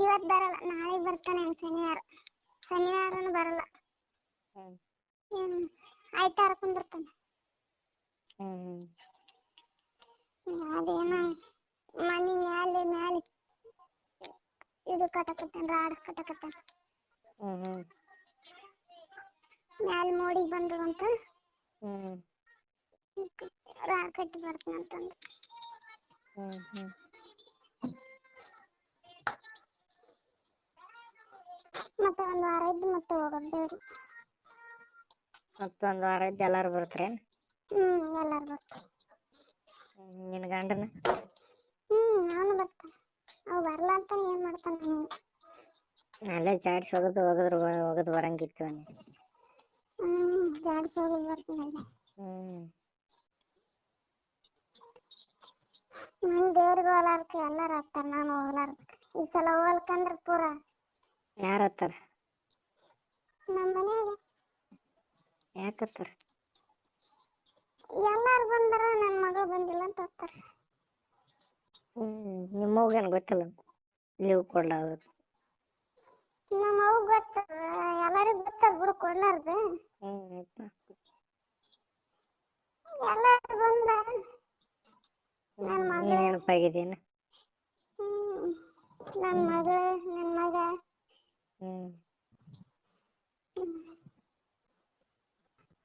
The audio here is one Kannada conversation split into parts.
ಇವತ್ತು ಬರಲ್ಲ, ನಾಳೆ ಬರ್ತಾನೆ. ಶನಿವಾರನು ಬರಲ್ಲ. ಆಯ್ತಾರ ಕುಂದಿರ್ತಾನೆ. ಅದೇನೋ ಮನಿ ಮ್ಯಾಲೆ ಇದು ಕಟ್ಟಕತ್ತಾನ, ರಾಡ್ ಕಟ್ಟಕತ್ತಾನ. ಮ್ಯಾಲೆ ಮೋಡಿಗೆ ಬಂದ್ರು ಅಂತ ರಾಡ್ ಕಟ್ಟಿ ಬರ್ತಾನಂತಂದು. ಮತ್ತೆ ಒಂದು ವಾರ ಇದ್ದು ಮತ್ತೆ ಹೋಗೋದು ಬೇಡ. ಮತ್ತೊಂದು ವಾರ ಇದ್ದು ಎಲ್ಲಾರು ಬರ್ತಾರೇನು? ಎಲ್ಲಾರು ಬರ್ತಾರೆ. ನಿನ್ನ ಗಂಡನ? ಅವನು ಬರ್ತಾನೆ. ಅವ್ ಬರ್ಲ ಅಂತ ಏನ್ ಮಾಡ್ತಾನೆ ನೀನು? ಅಲ್ಲೇ ಜಾಡ್ಸಿ ಹೋಗೋದು ಬರಂಗಿತ್ತು. ಜಾಡ್ಸಿ ಹೋಗೋದು ಬರ್ತಾನೆ. ನನ್ ದೇವ್ರಿಗೆ ಹೋಗ್ಲಾರ್ಕ ಎಲ್ಲಾರು ಹಾಕ್ತಾರ, ನಾನು ಹೋಗ್ಲಾರ್ಕ. ಈ ಸಲ ಹೋಗ್ಲಕ್ಕಂದ್ರ ಪೂರ. ಯಾರು ಹತ್ತಾರ? ನಮ್ಮ ಮನ್ಯಾಗ. ಯಾಕತ್ತಾರ? ಎಲ್ಲಾರು ಬಂದಾರ, ನನ್ನ ಮಗಳು ಬಂದಿಲ್ಲ ಅಂತ ಹೋಗ್ತಾರ. ನಿಮ್ಮವ್ಗೇನು ಗೊತ್ತಿಲ್ಲ ಲೀವ್ ಕೊಡ್ಲಾರ್ದು? ನಮ್ಮ ಅವ್ಗ ಗೊತ್ತ, ಎಲ್ಲರಿಗೂ ಗೊತ್ತಾಗ ಬಿಡು ಕೊಡ್ಲಾರ್ದು. ಎಲ್ಲಾರು ಬಂದಾರ. ನೆನಪಾಗಿದ್ದೇನು? ನನ್ನ ಮಗಳು, ನನ್ನ ಮಗ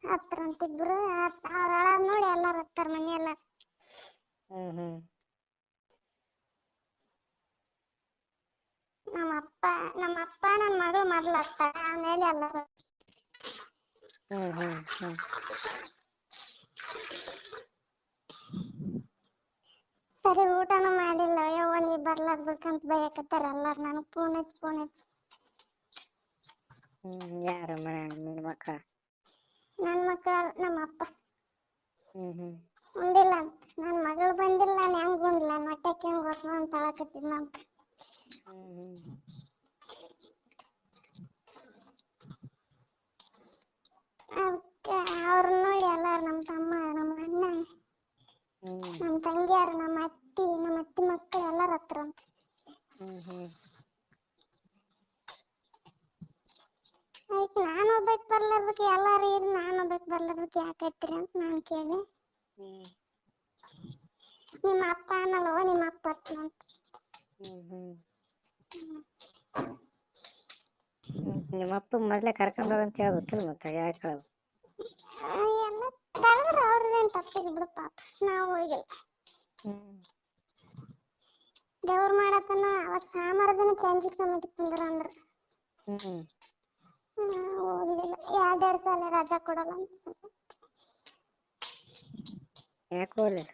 ಹತ್ರಂತಿಬ್ರು. ಅವ್ರ ನೋಡಿ ಎಲ್ಲಾರು ಹತ್ತಾರ ಮನೆ ಎಲ್ಲಾರು. ನಮ್ಮಪ್ಪ ನನ್ನ ಮಗಳು ಮೊದ್ಲು ಹತ್ತಾರ, ಆಮೇಲೆ ಎಲ್ಲಾರು. ಸರಿ ಊಟನೂ ಮಾಡಿಲ್ಲ. ಯವ್ವ ನೀ ಬರ್ಲಾರ್ಬೇಕಂತ ಬೈಯಕತ್ತಾರ ಎಲ್ಲಾರು ನನಗೆ ಫೋನ್ ಹಚ್ಚಿ. ಯಾರು ನಿನ್ನ ಮಕ್ಕ? ನನ್ನ ಮಕ್ಕ ನಮ್ಮ ಅಪ್ಪ ಉಂಡಿಲ್ಲ ಅಂತ. ನನ್ನ ಮಗಳು ಬಂದಿಲ್ಲ, ನಾನು ಹೆಂಗ್ ಉಂಡ್ಲ? ಹೊಟ್ಟೆಗೆ ಹೆಂಗ್ ಹೋಗ್ತಾನ ಅಂತ ಹೇಳಕತ್ತಿದ್ನ ಅಂತ. ಅವ್ರ ನೋಡಿ ಎಲ್ಲಾರು, ನಮ್ಮ ತಮ್ಮ, ನಮ್ಮ ಅಣ್ಣ, ನಮ್ಮ ತಂಗಿಯಾರು, ನಮ್ಮ ಅತ್ತಿ ಮಕ್ಕಳು ಎಲ್ಲಾರು ಹತ್ರಂತ. ಆಯ್ತು, ನಾನು ಒಬ್ಬಕ್ಕೆ ಬರ್ಲಾರ್ದಕ್ಕೆ ಎಲ್ಲಾರು ಇರಿ, ನಾನು ಒಬ್ಬಕ್ಕೆ ಬರ್ಲಾರ್ದಕ್ಕೆ ಯಾಕೈತ್ರಿ ಅಂತ ನಾನು ಕೇಳಿ. ನಿಮ್ಮ ಅಪ್ಪ ಅನ್ನಲ್ವ, ನಿಮ್ಮ ಅಪ್ಪ ಹತ್ತಂತ. ನಿಮ್ಮಪ್ಪ ಮೊದಲೇ ಕರ್ಕೊಂಡು ಹೋಗಂತ ಹೇಳ್ಬೇಕಿಲ್ಲ, ಮತ್ತೆ ಯಾಕೆ? ಎಲ್ಲ ಕರೆದ್ರೆ ಅವ್ರದ್ದೇನು ತಪ್ಪಿಲ್ಲ ಬಿಡು ಪಾಪ, ನಾವು ಹೋಗಿಲ್ಲ. ದೇವ್ರ ಮಾಡಕ್ಕನ ಅವತ್ತು ಸಾಮಾರದನ್ನ ಚಂಜಿಗೆ ಸಮೇತ ಕುಂದ್ರ ಅಂದ್ರೆ ಹೋಗ್ಲಿಲ್ಲ. 2 ಸಲ ರಜಾ ಕೊಡಲ್ಲ ಅಂತ. ಯಾಕೆ ಹೋಗ್ಲಿಲ್ಲ?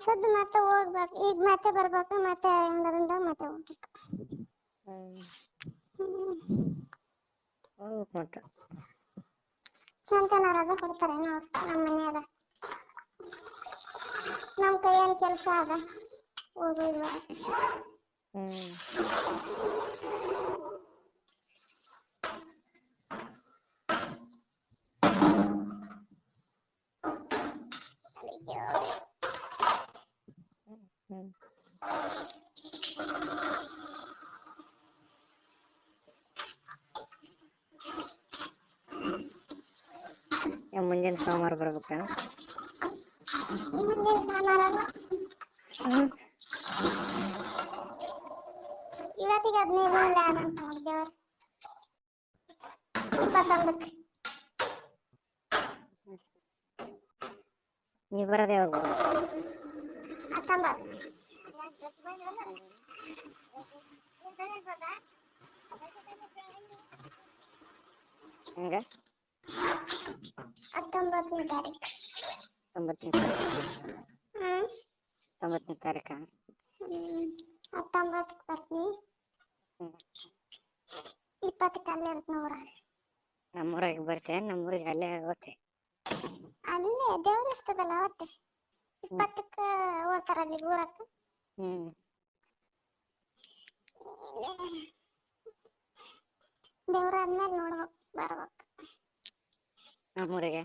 ಸದ್ದು ಮತ್ತೆ ಹೋಗ್ಬೇಕು, ಈಗ ಮತ್ತೆ ಬರ್ಬೇಕು, ಮತ್ತೆ ಹೆಂಗರಿಂದ ಮತ್ತೆ ಹೋಗ್ಬೇಕು. ಹೋಗ್ಬೇಕು ಮತ್ತೆ. ಚಂತನ ರಜಾ ಕೊಡ್ತಾರೆ ನಮ್ಮ ಮನ್ಯಾಗ. ನಮ್ಮ ಕೈಯಲ್ಲಿ ಕೆಲಸ ಅದ, ಹೋಗಿಲ್ವ? ಮುಂಜಾನೆ ಸೋಮವಾರ ಬರ್ಬೇಕೇನ? ಇವತ್ತಿಗೆ 15 ಆದಂತ ದೇವ್ರ 21. ನೀ ಬರೋದೇ ಯಾವಾಗ? 19. ಹಂಗ 19ನೇ ತಾರೀಕು. 9ನೇ ತಾರೀಕು. 19ಕ್ಕೆ ಬರ್ತೀನಿ. 20ಕ್ಕೆ ಅಲ್ಲೇ ಇರ್ತೀನಿ ಊರ. ನಮ್ಮೂರಾಗ ಬರ್ತೇನೆ, ನಮ್ಮೂರಿಗೆ ಅಲ್ಲೇ ಹೋಗ್ತೆ. ಅಲ್ಲೇ ದೇವ್ರ ಇರ್ತದಲ್ಲ ಅವತ್ತೆ. 20ಕ್ಕೆ ಹೋಗ್ತಾರ ಅಲ್ಲಿ ಊರಕ್ಕೆ. ದೇವ್ರ ಆದ್ಮೇಲೆ ನೋಡ್ಬೇಕು, ಬರ್ಬೇಕು ನಮ್ಮೂರಿಗೆ.